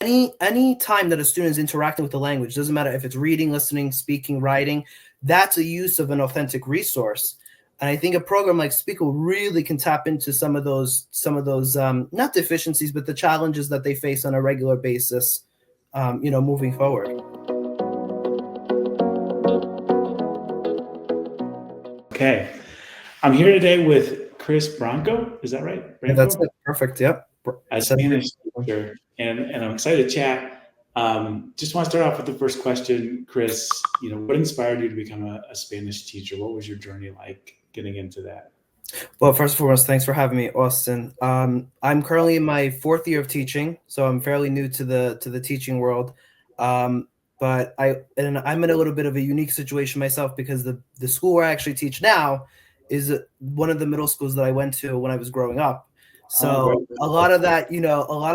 any time that a student is interacting with the language, doesn't matter if it's reading, listening, speaking, writing, that's a use of an authentic resource. And I think a program like Speakle really can tap into some of those not deficiencies, but the challenges that they face on a regular basis, moving forward. Okay. I'm here today with Chris Branco. Is that right? Yeah, that's Branco? it. Perfect. Yep. A Spanish teacher. And I'm excited to chat. Just want to start off with the first question, Chris. What inspired you to become a Spanish teacher? What was your journey like getting into that? Well, first and foremost, thanks for having me, Austin. I'm currently in my fourth year of teaching, so I'm fairly new to the teaching world. Um, but I'm in a little bit of a unique situation myself because the school where I actually teach now is one of the middle schools that I went to when I was growing up. Oh, great. So a lot of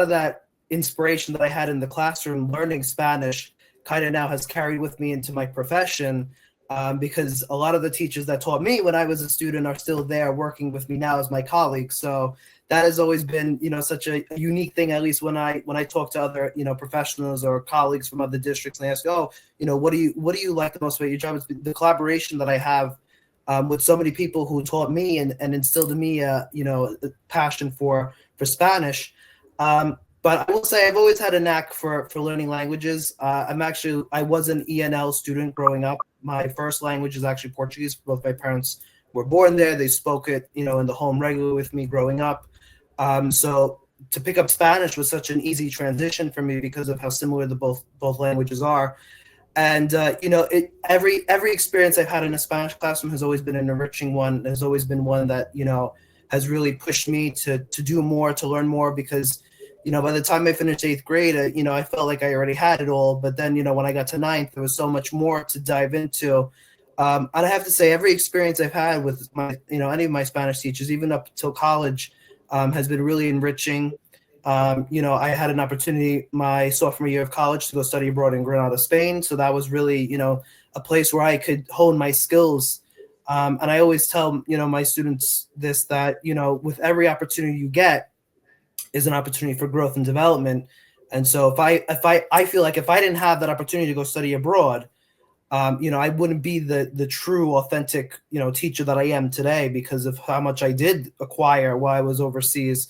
that inspiration that I had in the classroom learning Spanish kind of now has carried with me into my profession, because a lot of the teachers that taught me when I was a student are still there working with me now as my colleagues. So that has always been, such a unique thing. At least when I talk to other, professionals or colleagues from other districts, and they ask, oh, what do you like the most about your job? It's the collaboration that I have with so many people who taught me and instilled in me, a passion for Spanish. But I will say I've always had a knack for learning languages. I was an ENL student growing up. My first language is actually Portuguese. Both my parents were born there. They spoke it, in the home regularly with me growing up. So to pick up Spanish was such an easy transition for me because of how similar the both languages are. And every experience I've had in a Spanish classroom has always been an enriching one. Has always been one that has really pushed me to do more, to learn more, because by the time I finished eighth grade, I felt like I already had it all. But then, when I got to ninth, there was so much more to dive into. And I have to say, every experience I've had with any of my Spanish teachers, even up till college, has been really enriching. I had an opportunity my sophomore year of college to go study abroad in Granada, Spain. So that was really, a place where I could hone my skills. And I always tell, my students this, that, with every opportunity you get, is an opportunity for growth and development. And so if I feel like if I didn't have that opportunity to go study abroad, I wouldn't be the true authentic, teacher that I am today because of how much I did acquire while I was overseas.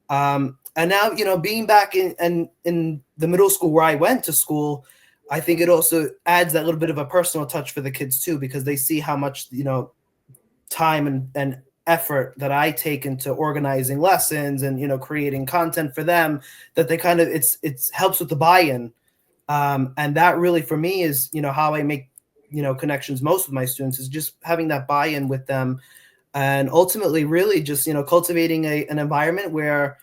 And now, being back in the middle school where I went to school, I think it also adds that little bit of a personal touch for the kids too, because they see how much, time and effort that I take into organizing lessons and creating content for them, that they kind of it's helps with the buy-in, and that really for me is how I make connections most with my students, is just having that buy-in with them, and ultimately really just cultivating an environment where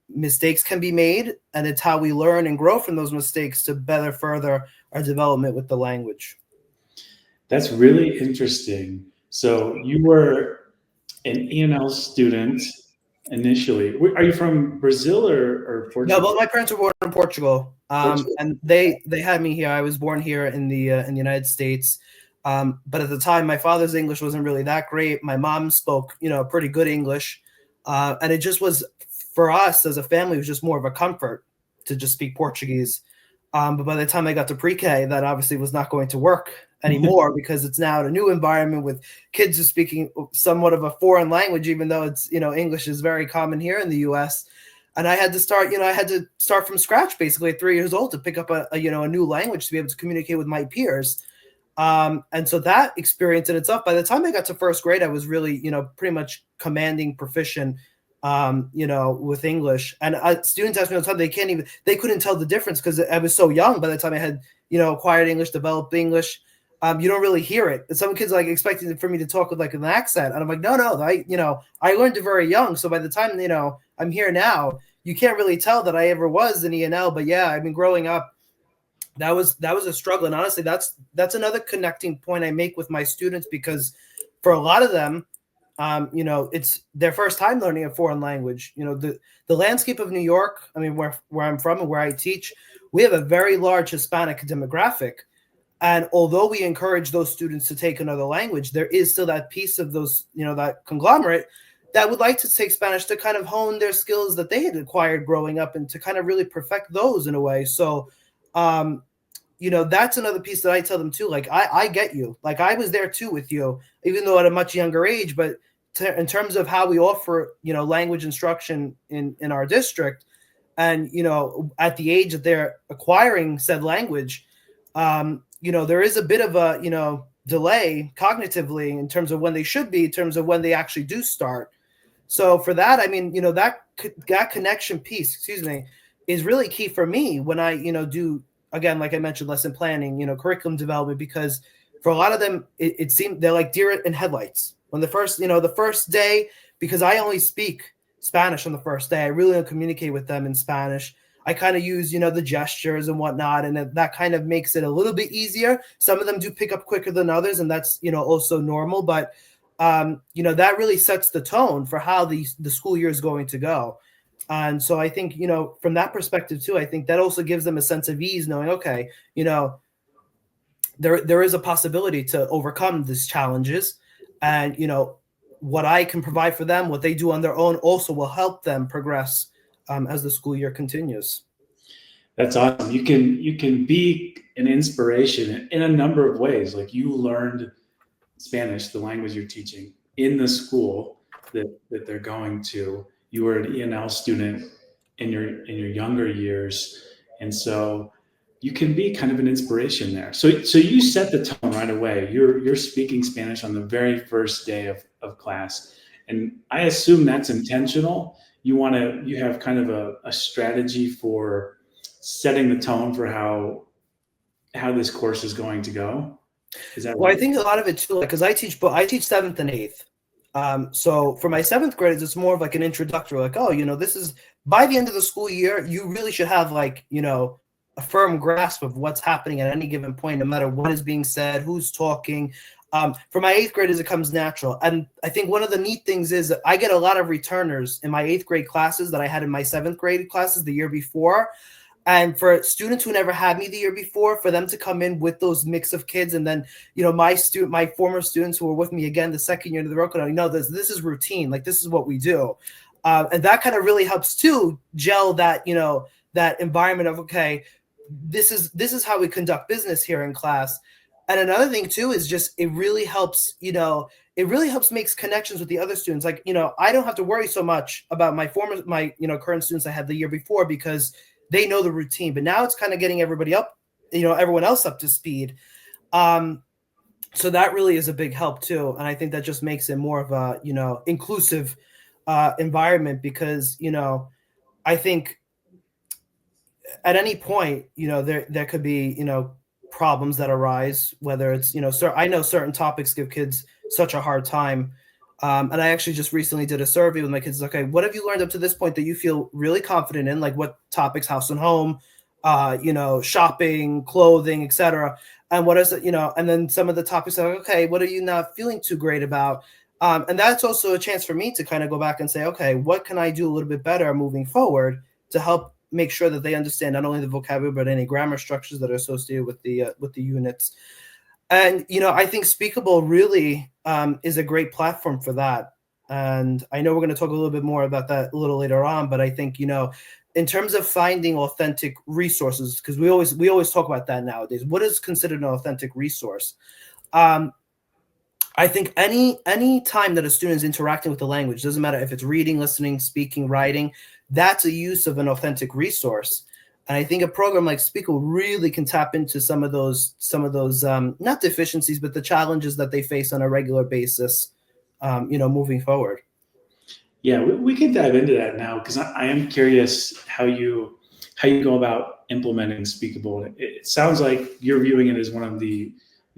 mistakes can be made, and it's how we learn and grow from those mistakes to better further our development with the language. That's really interesting. So you were an ENL student initially. Are you from Brazil or No, Portugal? but my parents were born in Portugal, Portugal. and they had me here. I was born here in the United States, but at the time, my father's English wasn't really that great. My mom spoke, pretty good English, and it just was, for us as a family, it was just more of a comfort to just speak Portuguese. But by the time I got to pre-K, that obviously was not going to work anymore because it's now a new environment with kids who are speaking somewhat of a foreign language, even though it's, English is very common here in the US. And I had to start from scratch basically at 3 years old to pick up a new language to be able to communicate with my peers. And so that experience in itself, by the time I got to first grade, I was really, pretty much commanding proficient, with English. And students ask me all the time, they couldn't tell the difference because I was so young by the time I had, acquired English, developed English. You don't really hear it. And some kids like expecting for me to talk with like an accent. And I'm like, no, I learned it very young. So by the time, I'm here now, you can't really tell that I ever was an ENL. But yeah, I mean, growing up, that was a struggle. And honestly, that's another connecting point I make with my students, because for a lot of them, it's their first time learning a foreign language. The landscape of New York, I mean, where I'm from and where I teach, we have a very large Hispanic demographic. And although we encourage those students to take another language, there is still that piece of those, that conglomerate that would like to take Spanish to kind of hone their skills that they had acquired growing up and to kind of really perfect those in a way. So, that's another piece that I tell them too. Like, I get you. Like, I was there too with you, even though at a much younger age, but in terms of how we offer, language instruction in our district, and, at the age that they're acquiring said language, there is a bit of a, delay cognitively in terms of when they should be, in terms of when they actually do start. So for that, I mean, that connection piece, is really key for me when I, do, again, like I mentioned, lesson planning, curriculum development, because for a lot of them, it seemed they're like deer in headlights. When the first day, because I only speak Spanish on the first day, I really don't communicate with them in Spanish. I kind of use, the gestures and whatnot, and that kind of makes it a little bit easier. Some of them do pick up quicker than others, and that's, also normal. But, that really sets the tone for how the school year is going to go. And so I think, from that perspective too, I think that also gives them a sense of ease, knowing, okay, there is a possibility to overcome these challenges, and, what I can provide for them, what they do on their own also will help them progress as the school year continues. That's awesome. You can be an inspiration in a number of ways. Like, you learned Spanish, the language you're teaching, in the school that they're going to. You were an ENL student in your younger years, and so you can be kind of an inspiration there. So you set the tone right away. You're speaking Spanish on the very first day of class, and I assume that's intentional. You have kind of a strategy for setting the tone for how this course is going to go. Is that Well, right? I think a lot of it too, because I teach 7th and 8th. So for my 7th graders, it's more of like an introductory, like, oh, this is by the end of the school year, you really should have like, a firm grasp of what's happening at any given point, no matter what is being said, who's talking. For my 8th graders, it comes natural. And I think one of the neat things is that I get a lot of returners in my 8th grade classes that I had in my 7th grade classes the year before. And for students who never had me the year before, for them to come in with those mix of kids, and then, my former students who were with me again the second year into the Roku, this is routine. Like, this is what we do. And that kind of really helps to gel that, that environment of, okay, this is how we conduct business here in class. And another thing too is just it really helps makes connections with the other students. Like, I don't have to worry so much about my current students I had the year before, because they know the routine. But now it's kind of getting everybody up, everyone else up to speed. So that really is a big help too. And I think that just makes it more of a, inclusive environment, because, I think at any point, there could be, problems that arise, whether it's, I know certain topics give kids such a hard time. And I actually just recently did a survey with my kids. Okay, what have you learned up to this point that you feel really confident in? Like, what topics, house and home, shopping, clothing, etc. And what is it, and then some of the topics are like, okay, what are you not feeling too great about? And that's also a chance for me to kind of go back and say, okay, what can I do a little bit better moving forward to help make sure that they understand not only the vocabulary, but any grammar structures that are associated with the units. And, I think Speakable really is a great platform for that. And I know we're going to talk a little bit more about that a little later on, but I think, in terms of finding authentic resources, because we always talk about that nowadays. What is considered an authentic resource? I think any time that a student is interacting with the language, doesn't matter if it's reading, listening, speaking, writing, that's a use of an authentic resource. And I think a program like Speakable really can tap into some of those not deficiencies, but the challenges that they face on a regular basis, moving forward. Yeah, we can dive into that now, because I am curious how you go about implementing Speakable. It sounds like you're viewing it as one of the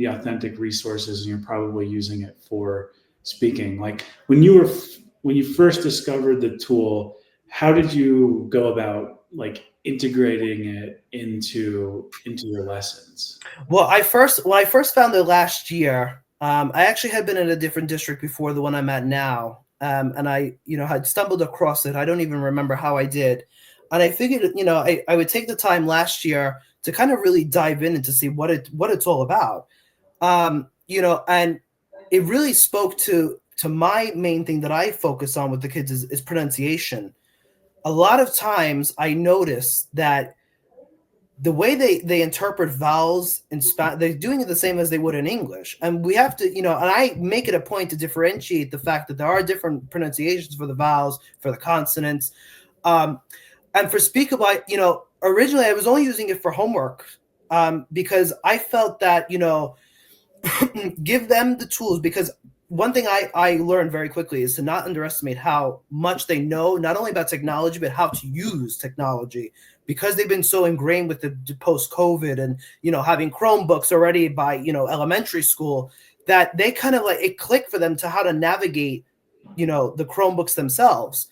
authentic resources, and you're probably using it for speaking. Like, when you first discovered the tool, how did you go about like integrating it into your lessons? Well, when I first found it last year, I actually had been in a different district before the one I'm at now. And I, had stumbled across it. I don't even remember how I did. And I figured, I would take the time last year to kind of really dive in and to see what it's all about. And it really spoke to to my main thing that I focus on with the kids is pronunciation. A lot of times I notice that the way they interpret vowels in Spanish, they're doing it the same as they would in English. And we have to, and I make it a point to differentiate the fact that there are different pronunciations for the vowels, for the consonants. And for speakable, originally I was only using it for homework because I felt that, give them the tools, because one thing I learned very quickly is to not underestimate how much they know, not only about technology, but how to use technology, because they've been so ingrained with the post-COVID and, having Chromebooks already by, elementary school, that they kind of like it clicked for them to how to navigate, the Chromebooks themselves.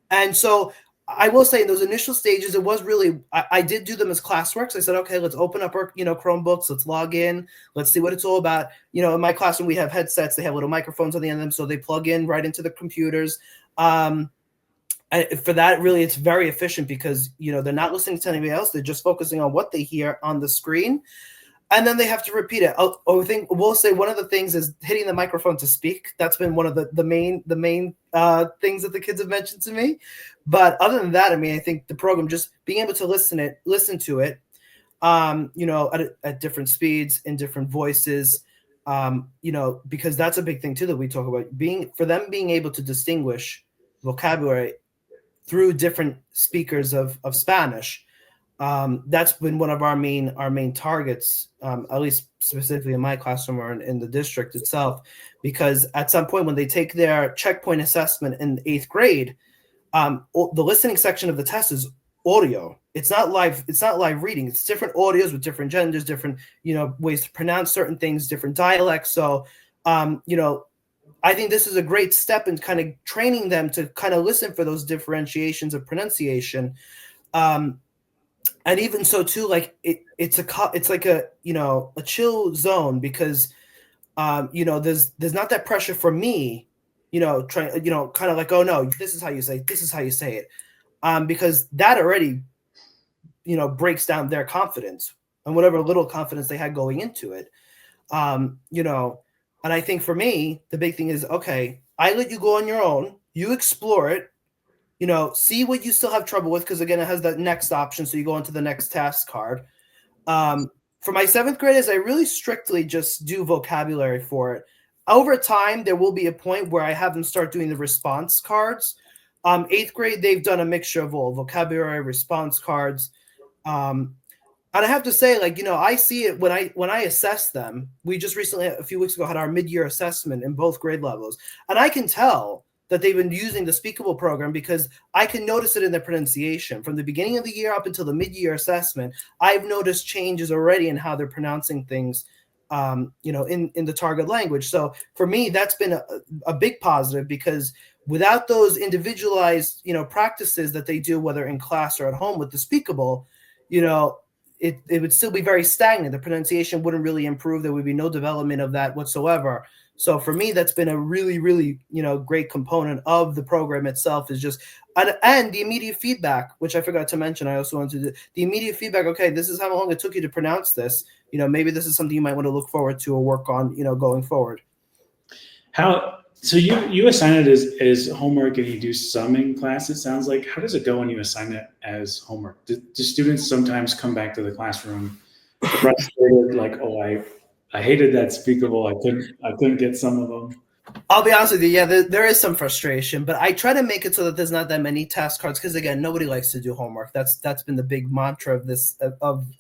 And so I will say in those initial stages, it was really, I did do them as classwork. So I said, okay, let's open up our, Chromebooks. Let's log in. Let's see what it's all about. In my classroom, we have headsets. They have little microphones on the end of them. So they plug in right into the computers. And for that, really, it's very efficient because, they're not listening to anybody else. They're just focusing on what they hear on the screen. And then they have to repeat it. We'll say one of the things is hitting the microphone to speak. That's been one of the main things that the kids have mentioned to me. But other than that, I think the program, just being able to listen to it, at different speeds, in different voices, because that's a big thing too that we talk about, being able to distinguish vocabulary through different speakers of Spanish. That's been one of our main targets, at least specifically in my classroom or in the district itself, because at some point when they take their checkpoint assessment in 8th grade, the listening section of the test is audio. It's not live reading. It's different audios with different genders, different, ways to pronounce certain things, different dialects. So, I think this is a great step in kind of training them to kind of listen for those differentiations of pronunciation. And even so too, like it's like a chill zone, because there's not that pressure for me, trying, kind of like, oh no, this is how you say it, because that already breaks down their confidence and whatever little confidence they had going into it. And I think for me the big thing is, okay, I let you go on your own, you explore it, see what you still have trouble with, because again, it has that next option. So you go into the next task card. For my 7th graders, I really strictly just do vocabulary for it. Over time, there will be a point where I have them start doing the response cards. 8th grade, they've done a mixture of all vocabulary, response cards. And I have to say, I see it when I assess them. We just recently, a few weeks ago, had our mid-year assessment in both grade levels. And I can tell that they've been using the Speakable program because I can notice it in their pronunciation. From the beginning of the year up until the mid-year assessment, I've noticed changes already in how they're pronouncing things, in the target language. So for me, that's been a big positive, because without those individualized, practices that they do, whether in class or at home with the Speakable, it would still be very stagnant. The pronunciation wouldn't really improve. There would be no development of that whatsoever. So for me, that's been a really, really, great component of the program itself, is just, and the immediate feedback, which I forgot to mention. I also wanted to do the immediate feedback. Okay, this is how long it took you to pronounce this. Maybe this is something you might want to look forward to or work on, going forward. So you assign it as homework and you do some in class, it sounds like. How does it go when you assign it as homework? Do students sometimes come back to the classroom frustrated, like, oh, I hated that Speakable, I couldn't get some of them? I'll be honest with you, yeah, there is some frustration, but I try to make it so that there's not that many task cards, because again, nobody likes to do homework. That's been the big mantra of this,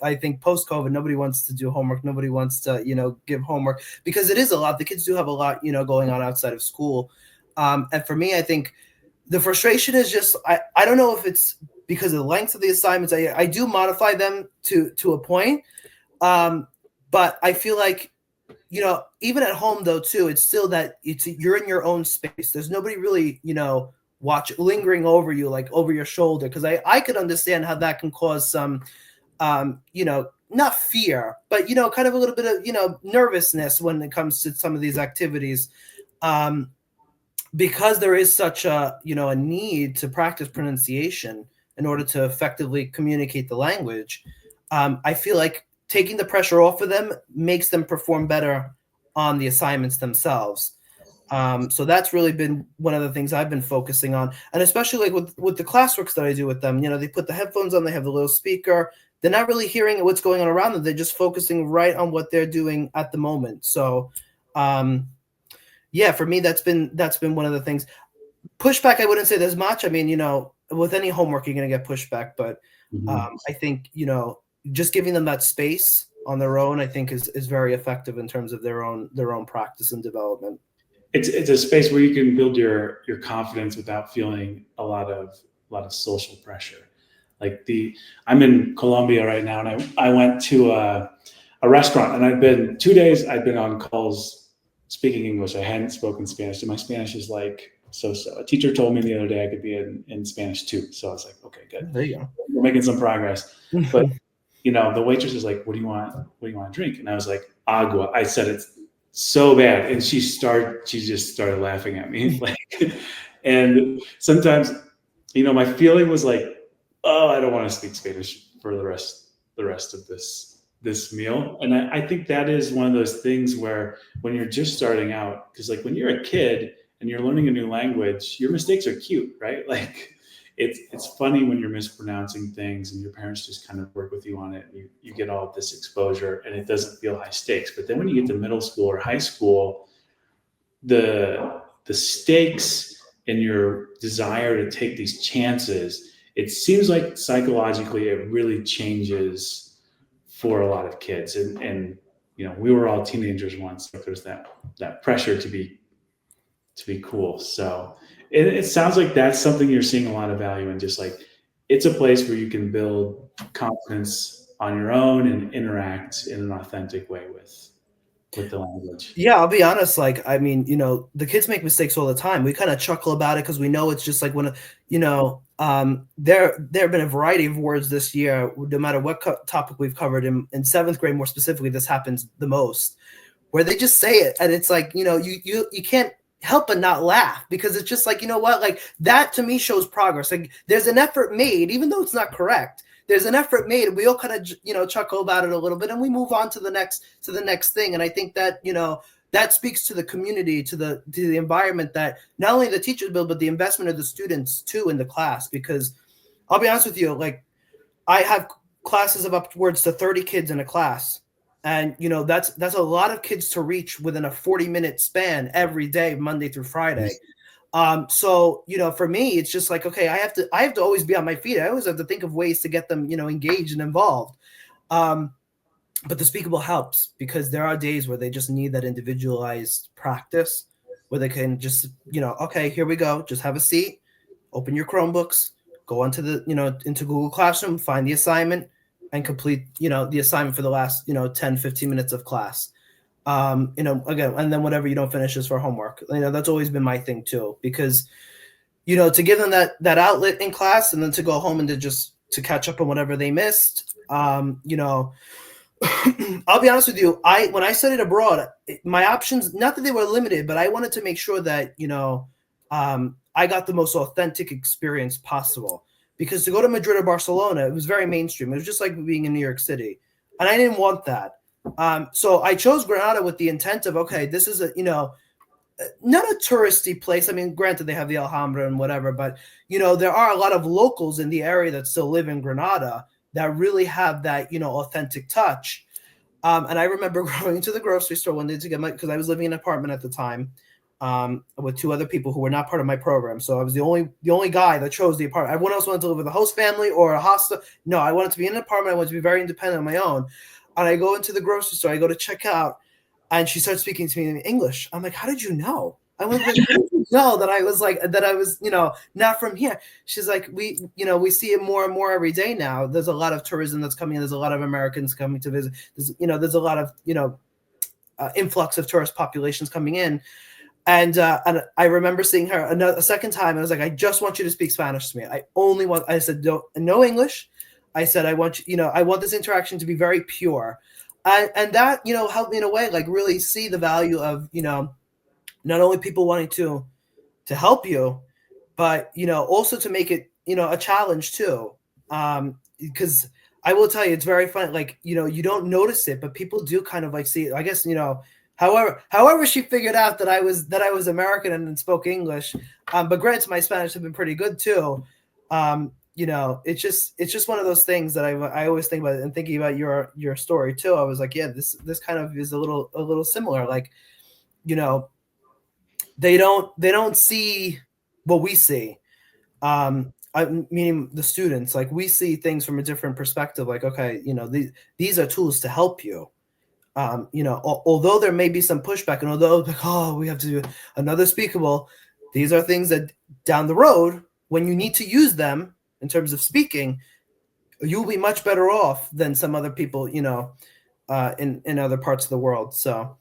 I think post-COVID. Nobody wants to do homework. Nobody wants to give homework, because it is a lot. The kids do have a lot going on outside of school, and for me, I think the frustration is just I don't know if it's because of the length of the assignments. I do modify them to a point, but I feel like, even at home though too, it's still that you're in your own space. There's nobody really, lingering over you, like over your shoulder. Cause I could understand how that can cause some, not fear, but, kind of a little bit of, nervousness when it comes to some of these activities. Because there is such a need to practice pronunciation in order to effectively communicate the language. I feel like taking the pressure off of them makes them perform better on the assignments themselves. So that's really been one of the things I've been focusing on, and especially like with the classworks that I do with them. They put the headphones on, they have the little speaker. They're not really hearing what's going on around them. They're just focusing right on what they're doing at the moment. So, yeah, for me, that's been one of the things. Pushback, I wouldn't say there's much. I mean, with any homework, you're going to get pushback, but I think just giving them that space on their own, I think is very effective in terms of their own practice and development. It's a space where you can build your confidence without feeling a lot of social pressure. Like I'm in Colombia right now, and I went to a restaurant, and I'd been 2 days. I'd been on calls speaking English. I hadn't spoken Spanish, and my Spanish is like so-so. A teacher told me the other day I could be in Spanish too, so I was like, okay, good. There you go. We're making some progress. But the waitress is like, "What do you want? What do you want to drink?" And I was like, "Agua." I said it so bad, and she just started laughing at me. And sometimes, my feeling was like, "Oh, I don't want to speak Spanish for the rest of this meal." And I think that is one of those things where when you're just starting out, because like when you're a kid and you're learning a new language, your mistakes are cute, right? Like it's funny when you're mispronouncing things and your parents just kind of work with you on it. And you get all of this exposure and it doesn't feel high stakes. But then when you get to middle school or high school, the stakes and your desire to take these chances, it seems like psychologically it really changes for a lot of kids. And we were all teenagers once. So there's that pressure to be cool. So it sounds like that's something you're seeing a lot of value in. Just like it's a place where you can build confidence on your own and interact in an authentic way with the language. Yeah, I'll be honest. Like, I mean, the kids make mistakes all the time. We kind of chuckle about it because we know it's just like when, there have been a variety of words this year, no matter what topic we've covered in seventh grade, more specifically, this happens the most, where they just say it. And it's like, you can't help but not laugh because it's just like, what, like that to me shows progress. Like there's an effort made, even though it's not correct. There's an effort made, and we all kind of, chuckle about it a little bit, and we move on to the next thing. And I think that, that speaks to the community, to the environment that not only the teachers build, but the investment of the students too in the class. Because I'll be honest with you, like I have classes of upwards to 30 kids in a class. And, that's a lot of kids to reach within a 40-minute span every day, Monday through Friday. So, for me, it's just like, okay, I have to always be on my feet. I always have to think of ways to get them, engaged and involved. But the speakable helps because there are days where they just need that individualized practice where they can just, okay, here we go. Just have a seat, open your Chromebooks, go onto into Google Classroom, find the assignment and complete, the assignment for the last, 10, 15 minutes of class. Again, and then whatever you don't finish is for homework. That's always been my thing too, because, to give them that outlet in class and then to go home and to catch up on whatever they missed. I'll be honest with you. When I studied abroad, my options, not that they were limited, but I wanted to make sure that, I got the most authentic experience possible. Because to go to Madrid or Barcelona, it was very mainstream. It was just like being in New York City. And I didn't want that. So I chose Granada with the intent of, okay, this is not a touristy place. I mean, granted, they have the Alhambra and whatever, but, there are a lot of locals in the area that still live in Granada that really have that, authentic touch. And I remember going to the grocery store one day to get because I was living in an apartment at the time. With two other people who were not part of my program. So I was the only guy that chose the apartment. Everyone else wanted to live with a host family or a hostel. No, I wanted to be in an apartment. I wanted to be very independent on my own. And I go into the grocery store. I go to check out, and she starts speaking to me in English. I'm like, how did you know? I was like, how did you know that I was not from here? She's like, we see it more and more every day now. There's a lot of tourism that's coming in. There's a lot of Americans coming to visit. There's a lot of, influx of tourist populations coming in. And I remember seeing her a second time. I was like, I just want you to speak Spanish to me. I said, no English. I said, I want this interaction to be very pure. And that, helped me in a way, like really see the value of, not only people wanting to help you, but, also to make it, a challenge too. Because I will tell you, it's very fun. Like, you don't notice it, but people do kind of like see it. I guess, However, she figured out that I was American and spoke English. But granted, my Spanish have been pretty good too. It's just one of those things that I always think about, and thinking about your story too. I was like, yeah, this kind of is a little similar. Like, they don't see what we see. Meaning the students, like, we see things from a different perspective. Like, okay, these are tools to help you. Although there may be some pushback, and although like, oh, we have to do another speakable, these are things that down the road, when you need to use them in terms of speaking, you'll be much better off than some other people, in other parts of the world. So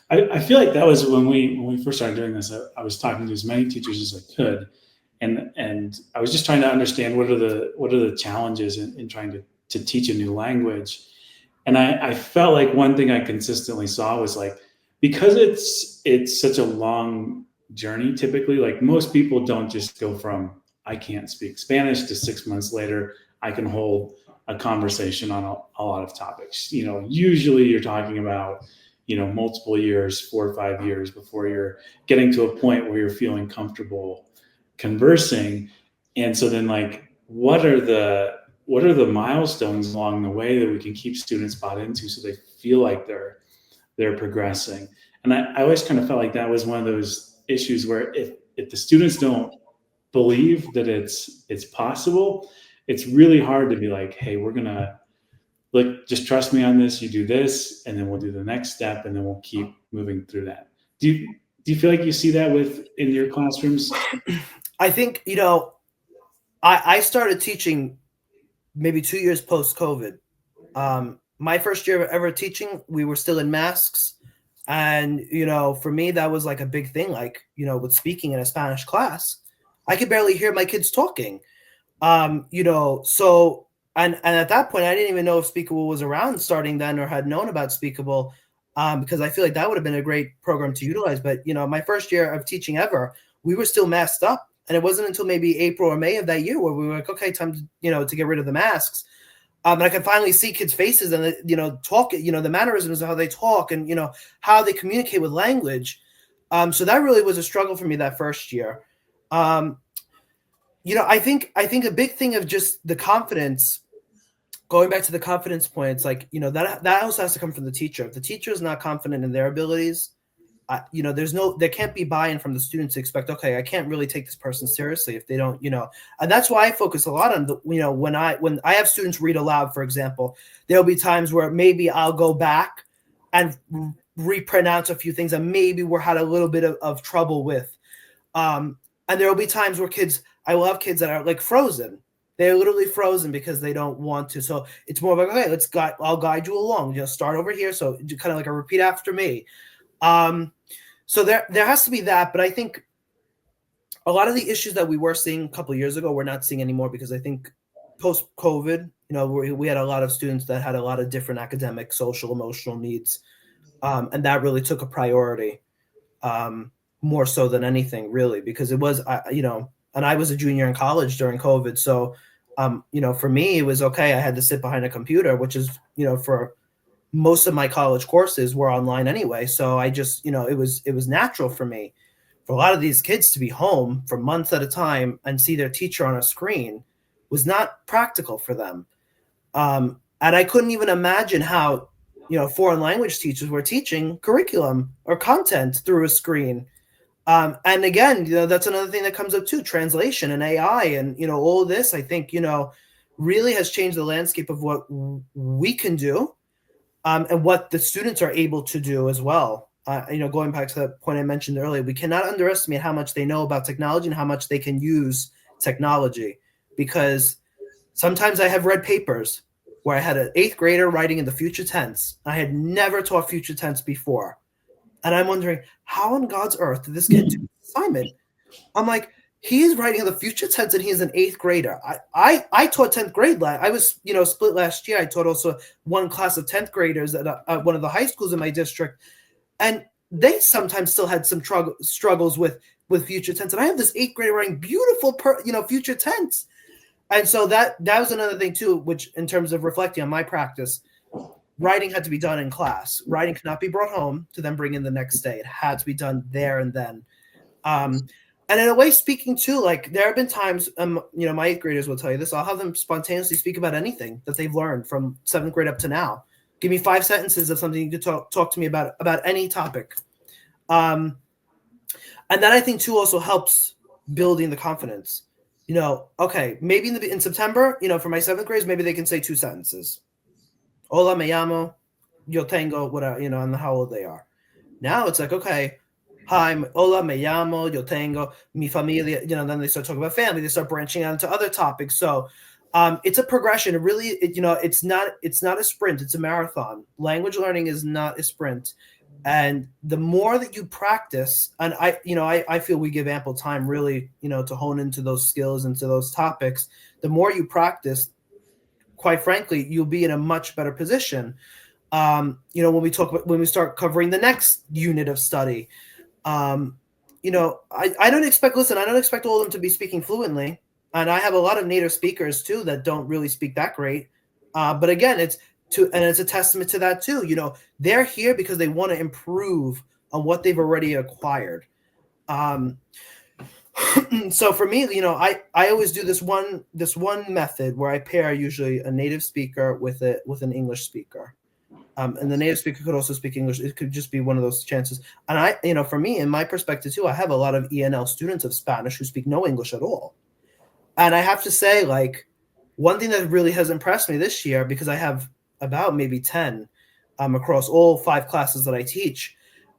I feel like that was when we first started doing this. I was talking to as many teachers as I could, and I was just trying to understand what are the challenges in trying to teach a new language. And I felt like one thing I consistently saw was, like, because it's such a long journey, typically, like, most people don't just go from I can't speak Spanish to 6 months later I can hold a conversation on a lot of topics. Usually you're talking about, multiple years, 4 or 5 years before you're getting to a point where you're feeling comfortable conversing. And so then, like, what are the milestones along the way that we can keep students bought into so they feel like they're progressing? And I always kind of felt like that was one of those issues where if the students don't believe that it's possible, it's really hard to be like, hey, we're gonna, like, just trust me on this, you do this, and then we'll do the next step, and then we'll keep moving through that. Do you feel like you see that in your classrooms? I think, I started teaching maybe 2 years post-COVID. My first year ever teaching, we were still in masks. And, for me, that was like a big thing. Like, with speaking in a Spanish class, I could barely hear my kids talking. So, and at that point, I didn't even know if Speakable was around starting then, or had known about Speakable, because I feel like that would have been a great program to utilize. But, my first year of teaching ever, we were still masked up. And it wasn't until maybe April or May of that year where we were like, okay, time to, to get rid of the masks. And I could finally see kids' faces and, talk, the mannerisms of how they talk and, how they communicate with language. So that really was a struggle for me that first year. I think a big thing of just the confidence, going back to the confidence points, like, that also has to come from the teacher. If the teacher is not confident in their abilities, there can't be buy-in from the students to expect, okay, I can't really take this person seriously if they don't, and that's why I focus a lot on when I have students read aloud, for example, there'll be times where maybe I'll go back and repronounce a few things that maybe we had a little bit of trouble with. And there'll be times where I will have kids that are like frozen. They're literally frozen because they don't want to. So it's more like, okay, I'll guide you along, start over here. So kind of like a repeat after me. So there has to be that, but I think a lot of the issues that we were seeing a couple of years ago, we're not seeing anymore, because I think post-COVID, we had a lot of students that had a lot of different academic, social, emotional needs, and that really took a priority, more so than anything, really, because it was, and I was a junior in college during COVID, so for me it was okay. I had to sit behind a computer, which is, for most of my college courses were online anyway. So I just, it was natural for me. For a lot of these kids to be home for months at a time and see their teacher on a screen was not practical for them. And I couldn't even imagine how, foreign language teachers were teaching curriculum or content through a screen. And again, that's another thing that comes up too, translation and AI and, all this, I think, really has changed the landscape of what we can do. And what the students are able to do as well. Going back to that point I mentioned earlier, we cannot underestimate how much they know about technology and how much they can use technology. Because sometimes I have read papers where I had an 8th grader writing in the future tense. I had never taught future tense before. And I'm wondering, how on God's earth did this kid do this assignment? I'm like, he is writing in the future tense and he is an 8th grader. I taught 10th grade. I was, split last year. I taught also one class of 10th graders at one of the high schools in my district. And they sometimes still had some struggles with future tense. And I have this 8th grader writing beautiful, future tense. And so that was another thing too, which in terms of reflecting on my practice, writing had to be done in class. Writing could not be brought home to then bring in the next day. It had to be done there and then. And in a way, speaking too, like there have been times, you know, my 8th graders will tell you this. I'll have them spontaneously speak about anything that they've learned from 7th grade up to now. Give me 5 sentences of something you could talk to me about any topic. And that I think too also helps building the confidence. You know, okay, maybe in September, you know, for my 7th grades, maybe they can say 2 sentences. Hola, me llamo, yo tengo, whatever, you know, and how old they are. Now it's like, okay, hi, hola, me llamo, yo tengo, mi familia, you know, then they start talking about family, they start branching out into other topics. So it's a progression. It really, you know, it's not a sprint, it's a marathon. Language learning is not a sprint. And the more that you practice, and I feel we give ample time really, you know, to hone into those skills, into those topics, the more you practice, quite frankly, you'll be in a much better position. You know, when we start covering the next unit of study, you know, I don't expect all of them to be speaking fluently. And I have a lot of native speakers too that don't really speak that great. But again, it's a testament to that too. You know, they're here because they want to improve on what they've already acquired. So for me, you know, I always do this one method where I pair usually a native speaker with an English speaker. And the native speaker could also speak English. It could just be one of those chances. And you know, for me, in my perspective too, I have a lot of ENL students of Spanish who speak no English at all. And I have to say, like, one thing that really has impressed me this year, because I have about maybe 10 across all 5 classes that I teach,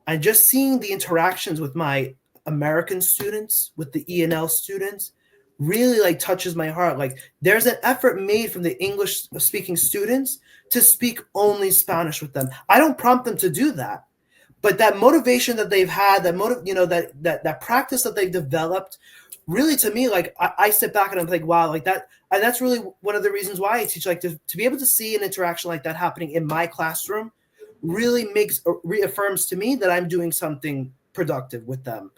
and just seeing the interactions with my American students, with the ENL students, really like touches my heart. Like there's an effort made from the English speaking students to speak only Spanish with them. I don't prompt them to do that, but that motivation that they've had, that practice that they've developed, really to me, like I sit back and I'm like, wow, like that. And that's really one of the reasons why I teach, like to be able to see an interaction like that happening in my classroom really reaffirms to me that I'm doing something productive with them.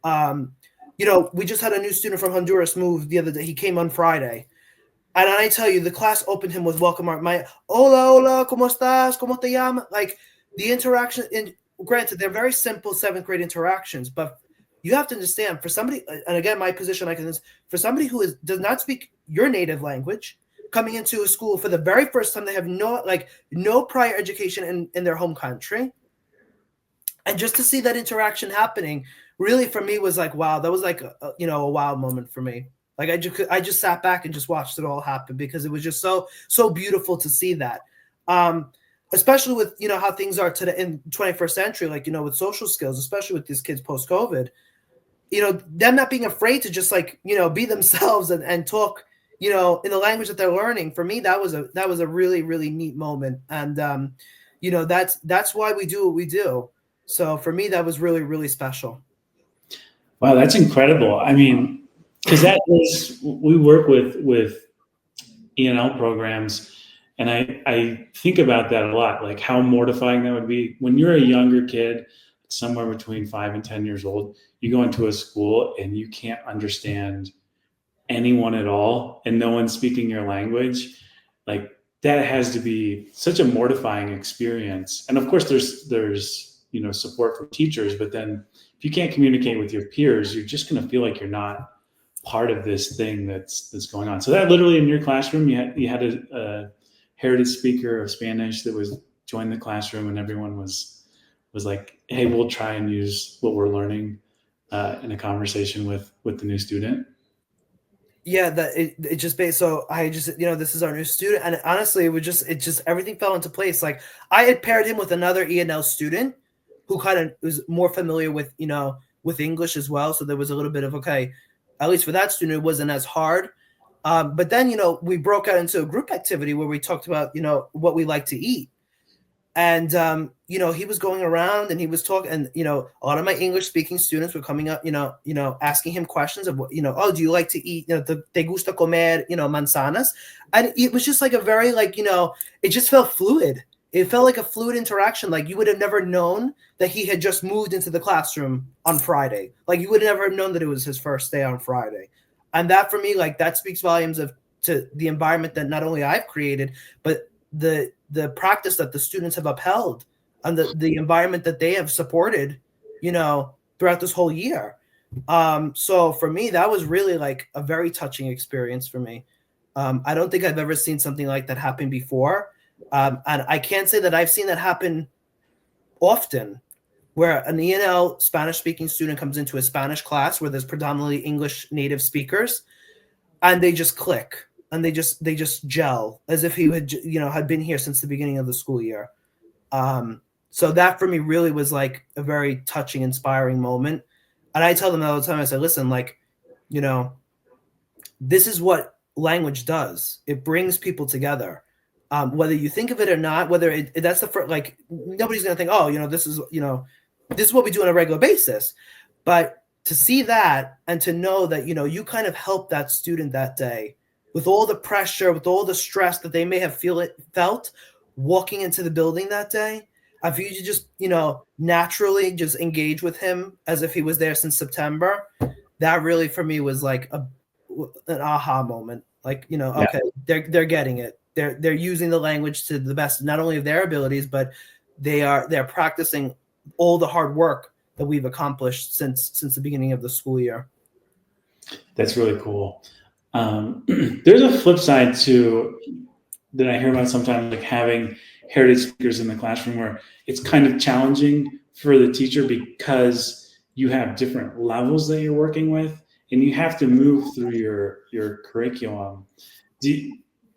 You know, we just had a new student from Honduras move the other day. He came on Friday. And I tell you, the class opened him with welcome art. My, hola, ¿cómo estás? ¿Cómo te llamas? Like the interaction, and granted, they're very simple 7th grade interactions, but you have to understand for somebody, and again, my position like this, for somebody who does not speak your native language, coming into a school for the very first time, they have no prior education in their home country. And just to see that interaction happening really for me was like, wow, that was like, a wow moment for me. Like I just sat back and just watched it all happen because it was just so beautiful to see that. Especially with, you know, how things are today in 21st century, like, you know, with social skills, especially with these kids post-COVID, you know, them not being afraid to just like, you know, be themselves and talk, you know, in the language that they're learning. For me, that was a really, really neat moment. And, you know, that's why we do what we do. So for me, that was really, really special. Wow, that's incredible. I mean, because we work with ENL programs, and I think about that a lot, like how mortifying that would be when you're a younger kid, somewhere between 5 and 10 years old. You go into a school and you can't understand anyone at all, and no one's speaking your language. Like that has to be such a mortifying experience. And of course, there's you know, support from teachers, but then if you can't communicate with your peers, you're just going to feel like you're not part of this thing that's going on. So that literally in your classroom, you had a heritage speaker of Spanish that was joined the classroom, and everyone was like, hey, we'll try and use what we're learning in a conversation with the new student. Yeah, that it just based. So I just, you know, this is our new student, and honestly, it just everything fell into place. Like I had paired him with another ENL student who kind of was more familiar with, you know, with English as well. So there was a little bit of, okay, at least for that student, it wasn't as hard. But then, you know, we broke out into a group activity where we talked about, you know, what we like to eat. And, you know, he was going around and he was talking, and, you know, a lot of my English speaking students were coming up, you know, asking him questions of what, you know, oh, do you like to eat, you know, te gusta comer, you know, manzanas? And it was just like a very, like, you know, it just felt fluid. It felt like a fluid interaction. Like you would have never known that he had just moved into the classroom on Friday. Like you would have never known that it was his first day on Friday. And that for me, like that speaks volumes to the environment that not only I've created, but the practice that the students have upheld and the environment that they have supported, throughout this whole year. So for me, that was really like a very touching experience for me. I don't think I've ever seen something like that happen before. And I can't say that I've seen that happen often, where an ENL Spanish-speaking student comes into a Spanish class where there's predominantly English native speakers, and they just click and they just gel as if he had been here since the beginning of the school year. So that for me really was like a very touching, inspiring moment. And I tell them all the time, I say, listen, this is what language does. It brings people together. Whether you think of it or not, whether that's the first, nobody's going to think, oh, this is what we do on a regular basis. But to see that and to know that, you kind of helped that student that day with all the pressure, with all the stress that they may have felt walking into the building that day, if you just, naturally just engage with him as if he was there since September, that really for me was like an aha moment. Okay, they're getting it. They're using the language to the best, not only of their abilities, but they're practicing all the hard work that we've accomplished since the beginning of the school year. That's really cool. There's a flip side to that I hear about sometimes, like having heritage speakers in the classroom, where it's kind of challenging for the teacher because you have different levels that you're working with, and you have to move through your curriculum. Do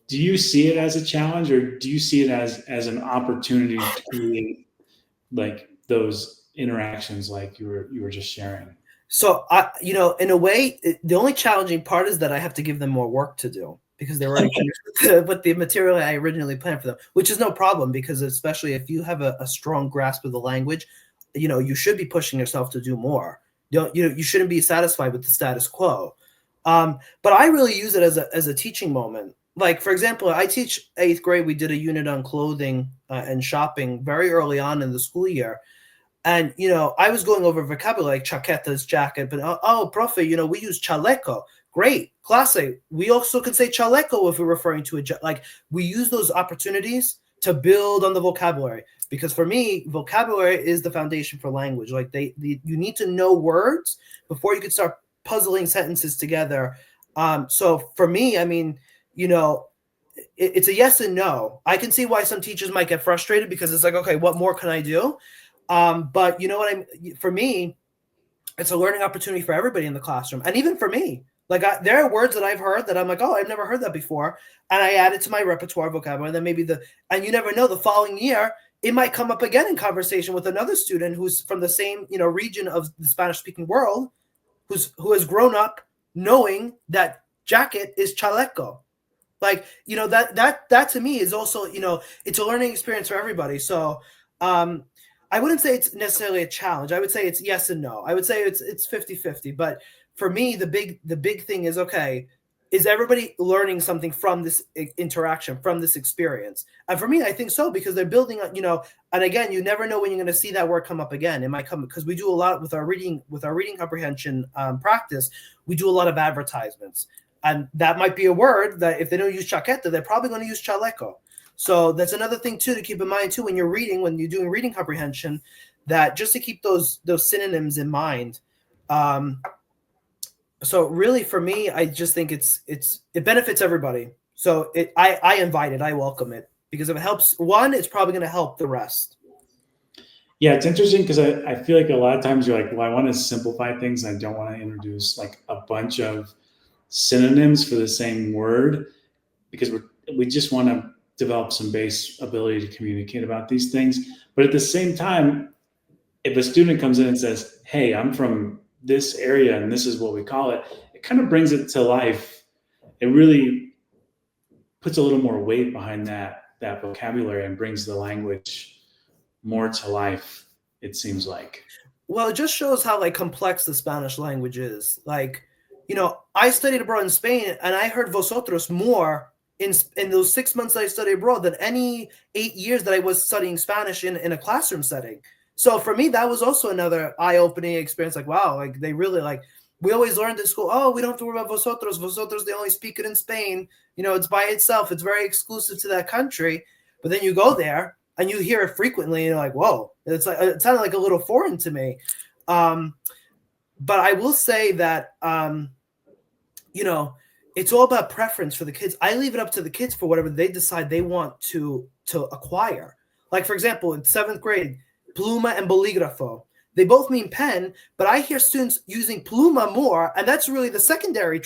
you see it as a challenge, or do you see it as an opportunity to create like those interactions like you were just sharing? So in a way, the only challenging part is that I have to give them more work to do because they're already finished with the material I originally planned for them, which is no problem because especially if you have a strong grasp of the language, you should be pushing yourself to do more. You shouldn't be satisfied with the status quo. But I really use it as a teaching moment. Like, for example, I teach 8th grade. We did a unit on clothing and shopping very early on in the school year. And, I was going over vocabulary like chaquetas, jacket, but, profe, we use chaleco. Great, clase. We also could say chaleco if we're referring to we use those opportunities to build on the vocabulary. Because for me, vocabulary is the foundation for language. Like you need to know words before you can start puzzling sentences together. So for me, I mean, it's a yes and no. I can see why some teachers might get frustrated because it's like, okay, what more can I do? But for me, it's a learning opportunity for everybody in the classroom. And even for me, there are words that I've heard that I'm like, oh, I've never heard that before. And I add it to my repertoire vocabulary. And then maybe and you never know, the following year, it might come up again in conversation with another student who's from the same, region of the Spanish speaking world, who has grown up knowing that jacket is chaleco. That to me is also, it's a learning experience for everybody. So, I wouldn't say it's necessarily a challenge. I would say it's yes and no. I would say it's 50-50. But for me, the big thing is, okay, is everybody learning something from this interaction, from this experience? And for me, I think so, because they're building, and again, you never know when you're going to see that word come up again. It might come because we do a lot with our reading comprehension practice. We do a lot of advertisements, and that might be a word that if they don't use chaqueta, they're probably going to use chaleco. So that's another thing too to keep in mind too when you're doing reading comprehension, that just to keep those synonyms in mind. So really for me, I just think it benefits everybody. So I invite it, I welcome it, because if it helps one, it's probably going to help the rest. Yeah, it's interesting because I feel like a lot of times you're like, well, I want to simplify things and I don't want to introduce like a bunch of synonyms for the same word, because we just want to develop some base ability to communicate about these things. But at the same time, if a student comes in and says, hey, I'm from this area and this is what we call it, it kind of brings it to life. It really puts a little more weight behind that vocabulary and brings the language more to life, it seems like. Well, it just shows how complex the Spanish language is. I studied abroad in Spain, and I heard vosotros more in those 6 months that I studied abroad than any 8 years that I was studying Spanish in a classroom setting. So for me, that was also another eye-opening experience. Wow, they really we always learned in school, oh, we don't have to worry about vosotros. Vosotros, they only speak it in Spain. It's by itself. It's very exclusive to that country. But then you go there and you hear it frequently, and you're like, whoa, it sounded like a little foreign to me. But I will say that, it's all about preference for the kids. I leave it up to the kids for whatever they decide they want to acquire. Like, for example, in 7th grade, pluma and bolígrafo. They both mean pen, but I hear students using pluma more, and that's really the secondary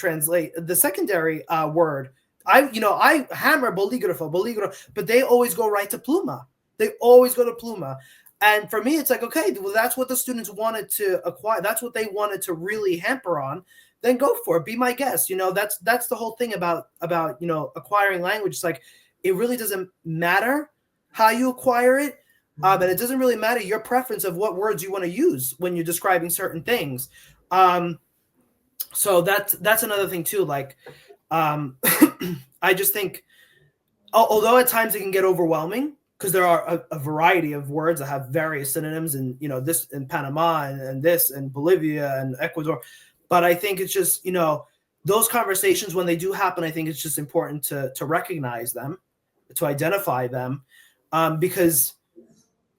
word. I hammer bolígrafo, but they always go right to pluma. They always go to pluma. And for me, it's like, okay, well, that's what the students wanted to acquire. That's what they wanted to really hamper on. Then go for it. Be my guest. That's the whole thing about acquiring language. It's like, it really doesn't matter how you acquire it. And it doesn't really matter your preference of what words you want to use when you're describing certain things. So that's another thing too. Like, I just think, although at times it can get overwhelming, because there are a variety of words that have various synonyms, and this in Panama and this in Bolivia and Ecuador. But I think it's just, those conversations, when they do happen, I think it's just important to recognize them, to identify them, because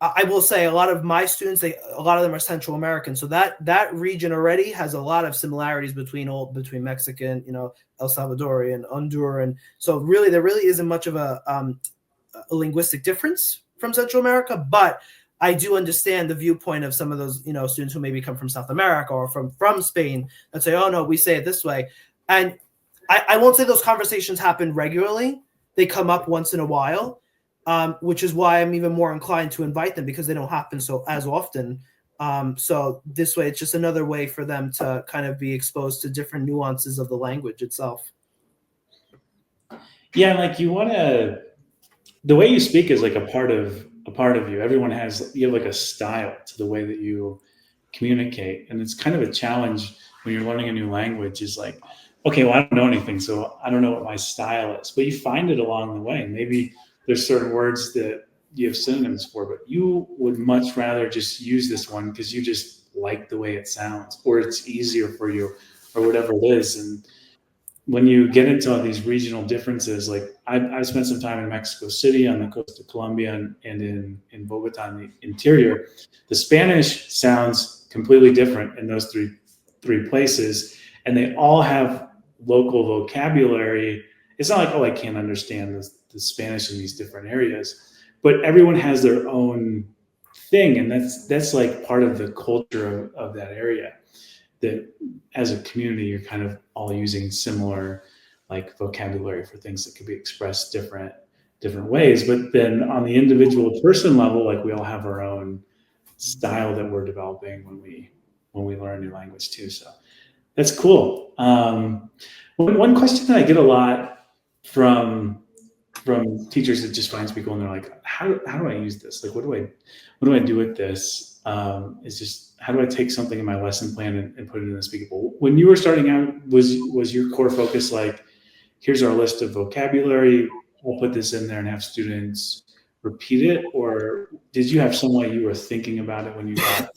I will say a lot of my students, a lot of them are Central American. So that region already has a lot of similarities between Mexican, El Salvadorian, Honduran. So really, there really isn't much of a linguistic difference from Central America, but I do understand the viewpoint of some of those, students who maybe come from South America or from Spain and say, oh no, we say it this way. And I won't say those conversations happen regularly. They come up once in a while, which is why I'm even more inclined to invite them, because they don't happen as often. So this way, it's just another way for them to kind of be exposed to different nuances of the language itself. Yeah, like the way you speak is like a part of you. Everyone you have like a style to the way that you communicate, and it's kind of a challenge when you're learning a new language. Is like, okay, well, I don't know anything, so I don't know what my style is. But you find it along the way. Maybe there's certain words that you have synonyms for, but you would much rather just use this one because you just like the way it sounds, or it's easier for you, or whatever it is. And when you get into all these regional differences, like I've spent some time in Mexico City on the coast of Colombia and in Bogota in the interior. The Spanish sounds completely different in those three places, and they all have local vocabulary. It's not like, oh, I can't understand the Spanish in these different areas, but everyone has their own thing, and that's like part of the culture of that area. That as a community, you're kind of all using similar like vocabulary for things that could be expressed different ways. But then on the individual person level, like we all have our own style that we're developing when we learn a new language too. So that's cool. One question that I get a lot from teachers that just find speak and they're like, how do I use this? Like, what do I do with this? It's just, how do I take something in my lesson plan and put it in the Speakable? When you were starting out, was your core focus like, here's our list of vocabulary, I'll put this in there and have students repeat it? Or did you have some way you were thinking about it when you got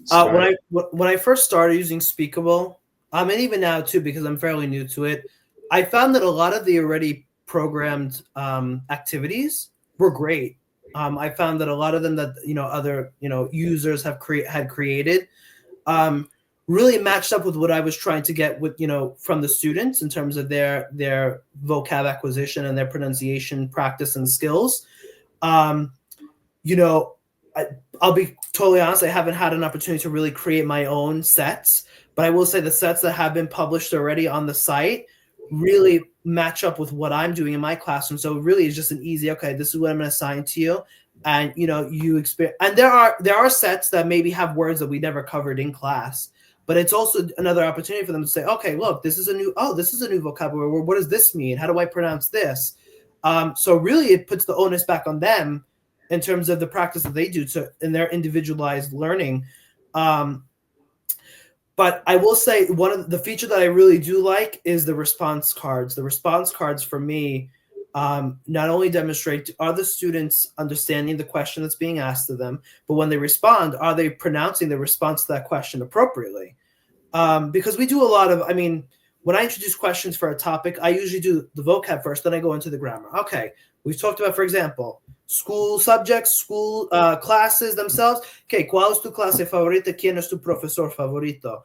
started? When I first started using Speakable, and even now too, because I'm fairly new to it, I found that a lot of the already programmed activities were great. I found that a lot of them that other users had created really matched up with what I was trying to get with from the students in terms of their vocab acquisition and their pronunciation practice and skills. I'll be totally honest, I haven't had an opportunity to really create my own sets, but I will say the sets that have been published already on the site really match up with what I'm doing in my classroom. So really it's just an easy, okay, this is what I'm going to assign to you. And, you experience, and there are sets that maybe have words that we never covered in class, but it's also another opportunity for them to say, okay, look, this is a new vocabulary. What does this mean? How do I pronounce this? So really it puts the onus back on them in terms of the practice that they do in their individualized learning. But I will say one of the feature that I really do like is the response cards. The response cards for me not only demonstrate, are the students understanding the question that's being asked of them, but when they respond, are they pronouncing the response to that question appropriately? Because we do a lot of, when I introduce questions for a topic, I usually do the vocab first, then I go into the grammar. Okay, we've talked about, for example, school subjects, school classes themselves. Okay, ¿cuál es tu clase favorita? ¿Quién es tu profesor favorito?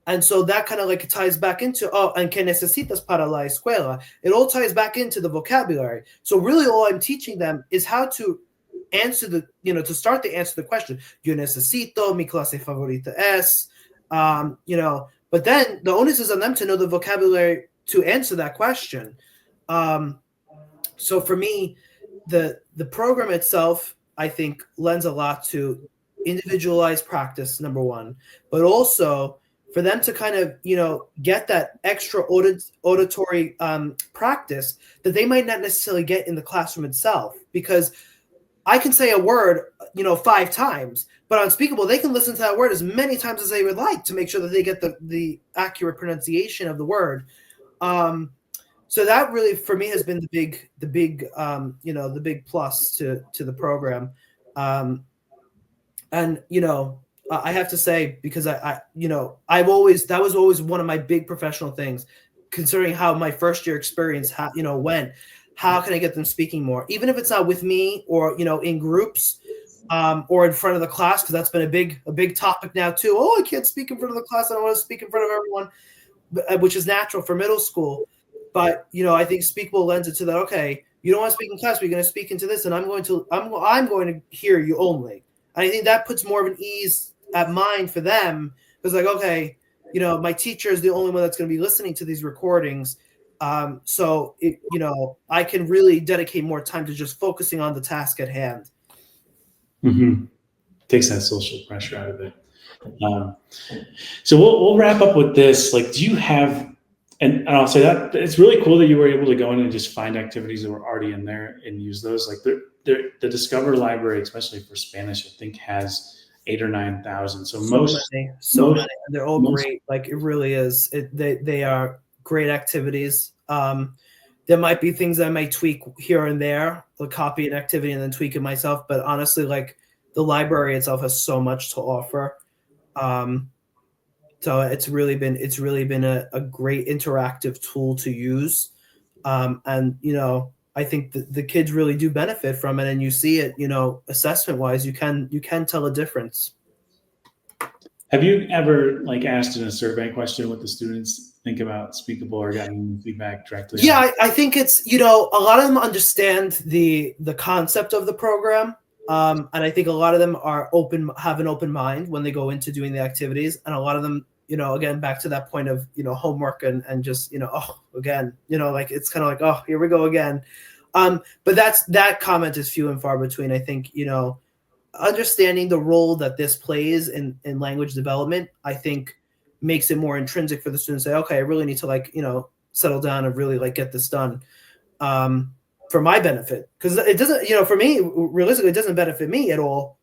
And so that kind of like ties back into, oh, and ¿qué necesitas para la escuela? It all ties back into the vocabulary. So really all I'm teaching them is how to answer the, to start to answer the question. Yo necesito, mi clase favorita es, but then the onus is on them to know the vocabulary to answer that question. So for me, the program itself, I think, lends a lot to individualized practice, number one, but also for them to kind of, get that extra auditory practice that they might not necessarily get in the classroom itself. Because I can say a word, 5 times, but on Speakable, they can listen to that word as many times as they would like to make sure that they get the accurate pronunciation of the word. So that really, for me, has been the big plus to the program. And I have to say, because that was always one of my big professional things, considering how my first year experience went. How can I get them speaking more, even if it's not with me or in groups, or in front of the class, because that's been a big topic now too. Oh, I can't speak in front of the class. I don't want to speak in front of everyone, which is natural for middle school. But I think Speakable lends it to that. Okay, you don't want to speak in class, but you're going to speak into this, and I'm going to hear you only. And I think that puts more of an ease at mind for them, because like, okay, my teacher is the only one that's going to be listening to these recordings. So I can really dedicate more time to just focusing on the task at hand. Mm-hmm. Takes that social pressure out of it. So we'll wrap up with this. Like, do you have, and I'll say that it's really cool that you were able to go in and just find activities that were already in there and use those. Like the Discover Library, especially for Spanish, I think has 8,000 or 9,000. So many. They're all great. Like, it really is. They are great activities. There might be things I might tweak here and there, like copy an activity and then tweak it myself. But honestly, like, the library itself has so much to offer. So it's really been a great interactive tool to use. And I think the kids really do benefit from it, and you see it, assessment wise, you can tell a difference. Have you ever asked in a survey question what the students think about Speakable, or gotten feedback directly? Yeah, I think it's, a lot of them understand the concept of the program. And I think a lot of them have an open mind when they go into doing the activities. And a lot of them, again, back to that point of, homework and just, again, it's kind of like, oh, here we go again. But that comment is few and far between. I think, understanding the role that this plays in language development, I think makes it more intrinsic for the students to say, okay, I really need to settle down and really get this done. For my benefit, because it doesn't, for me, realistically, it doesn't benefit me at all.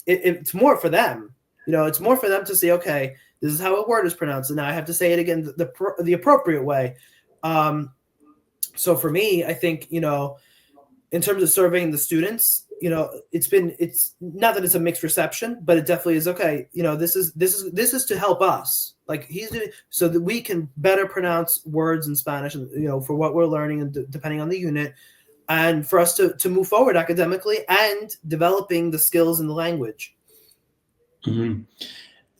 It's more for them. It's more for them to say, okay, this is how a word is pronounced, and now I have to say it again the appropriate way. So for me, I think, in terms of surveying the students, it's not that it's a mixed reception, but it definitely is. Okay, this is to help us. Like, he's doing so that we can better pronounce words in Spanish, and for what we're learning, and depending on the unit, and for us to move forward academically and developing the skills in the language. Mm-hmm.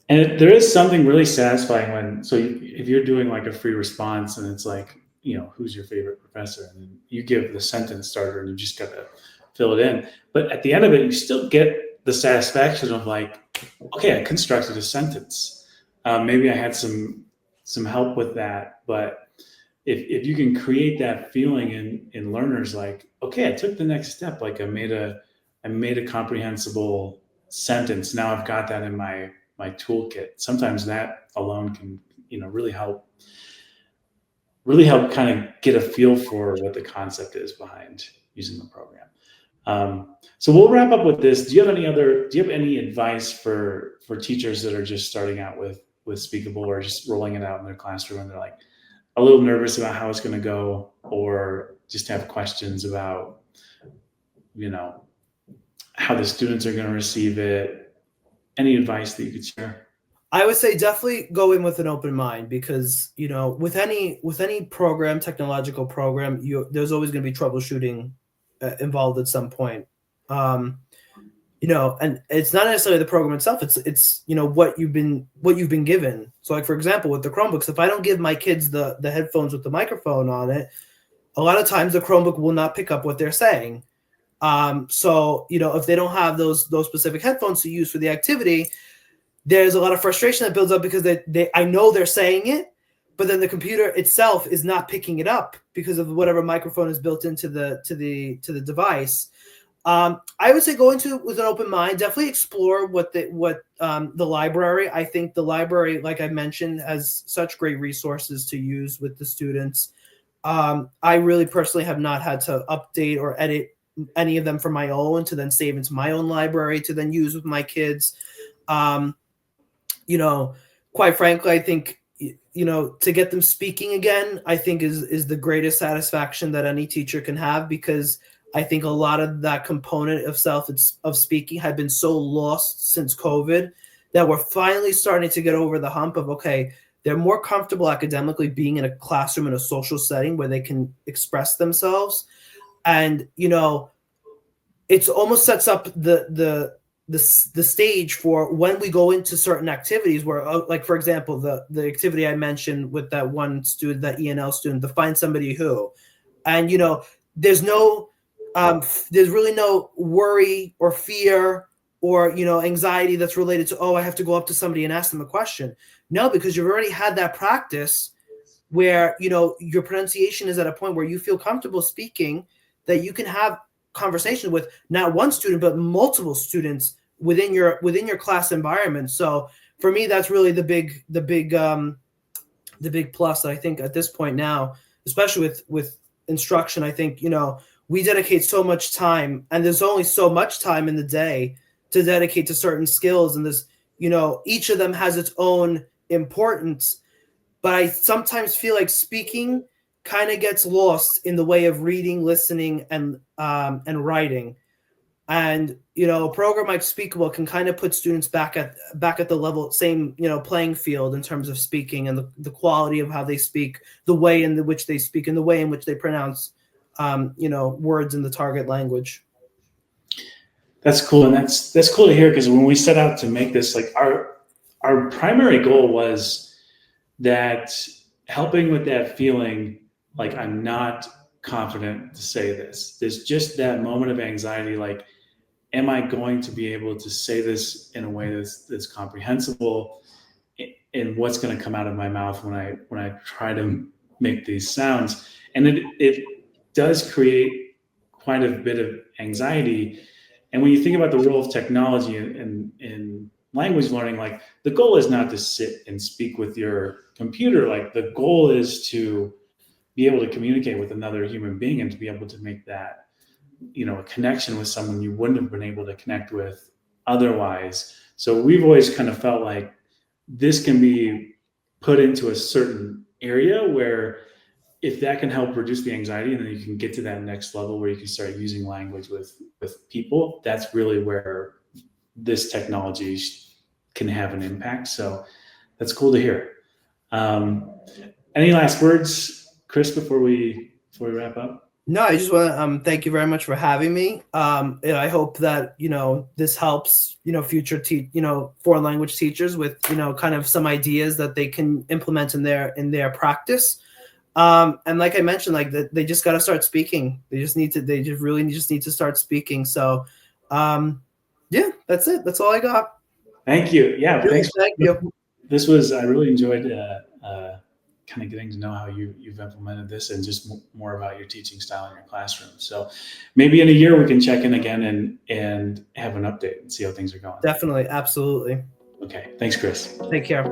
And there is something really satisfying if you're doing a free response, and it's like, who's your favorite professor, and then you give the sentence starter, and you just got to fill it in. But at the end of it, you still get the satisfaction of okay, I constructed a sentence. Maybe I had some help with that, but if you can create that feeling in learners, okay, I took the next step. I made a comprehensible sentence. Now I've got that in my toolkit. Sometimes that alone can, really help kind of get a feel for what the concept is behind using the program. So we'll wrap up with this. Do you have any advice for teachers that are just starting out with Speakable, or just rolling it out in their classroom, and they're a little nervous about how it's going to go, or just have questions about, how the students are going to receive it? Any advice that you could share? I would say definitely go in with an open mind, because with any program, technological program, there's always going to be troubleshooting involved at some point. And it's not necessarily the program itself. It's what you've been given. So, like, for example, with the Chromebooks, if I don't give my kids the headphones with the microphone on it, a lot of times the Chromebook will not pick up what they're saying. So if they don't have those specific headphones to use for the activity, there's a lot of frustration that builds up, because I know they're saying it, but then the computer itself is not picking it up because of whatever microphone is built into the device. I would say go into it with an open mind. Definitely explore what the library. I think the library, like I mentioned, has such great resources to use with the students. I really personally have not had to update or edit any of them for my own to then save into my own library to then use with my kids. Quite frankly, I think, to get them speaking again, I think is the greatest satisfaction that any teacher can have, because I think a lot of that component of speaking had been so lost since COVID that we're finally starting to get over the hump of, okay, they're more comfortable academically being in a classroom in a social setting where they can express themselves. And, it almost sets up the stage for when we go into certain activities where, like, for example, the activity I mentioned with that one student, that ENL student, to find somebody who, and, there's really no worry or fear or, anxiety that's related to, I have to go up to somebody and ask them a question. No, because you've already had that practice where, your pronunciation is at a point where you feel comfortable speaking, that you can have conversation with not one student, but multiple students within your class environment. So for me, that's really the big plus that I think at this point now, especially with instruction. I think, we dedicate so much time, and there's only so much time in the day to dedicate to certain skills. And this, each of them has its own importance, but I sometimes feel like speaking kind of gets lost in the way of reading, listening, and writing. And a program like Speakable can kind of put students back at the level, same playing field in terms of speaking and the quality of how they speak, the way in which they speak, and the way in which they pronounce words in the target language. That's cool, and that's cool to hear, because when we set out to make this, like, our primary goal was that helping with that feeling like I'm not confident to say this. There's just that moment of anxiety, like, am I going to be able to say this in a way that's comprehensible, and what's going to come out of my mouth when I try to make these sounds? And it does create quite a bit of anxiety. And when you think about the role of technology in language learning, like, the goal is not to sit and speak with your computer. Like, the goal is to be able to communicate with another human being and to be able to make that, a connection with someone you wouldn't have been able to connect with otherwise. So we've always kind of felt like this can be put into a certain area where, if that can help reduce the anxiety, and then you can get to that next level where you can start using language with people, that's really where this technology can have an impact. So that's cool to hear. Any last words, Chris, before we wrap up? No, I just want to thank you very much for having me. And I hope that this helps future foreign language teachers with kind of some ideas that they can implement in their practice. And like I mentioned, like, they just got to start speaking. They just really need to start speaking. So yeah, that's it. That's all I got. Thank you. Yeah, really, thanks. Thank you. I really enjoyed kind of getting to know how you've implemented this, and just more about your teaching style in your classroom. So maybe in a year we can check in again and have an update and see how things are going. Definitely. Absolutely. Okay. Thanks, Chris. Take care.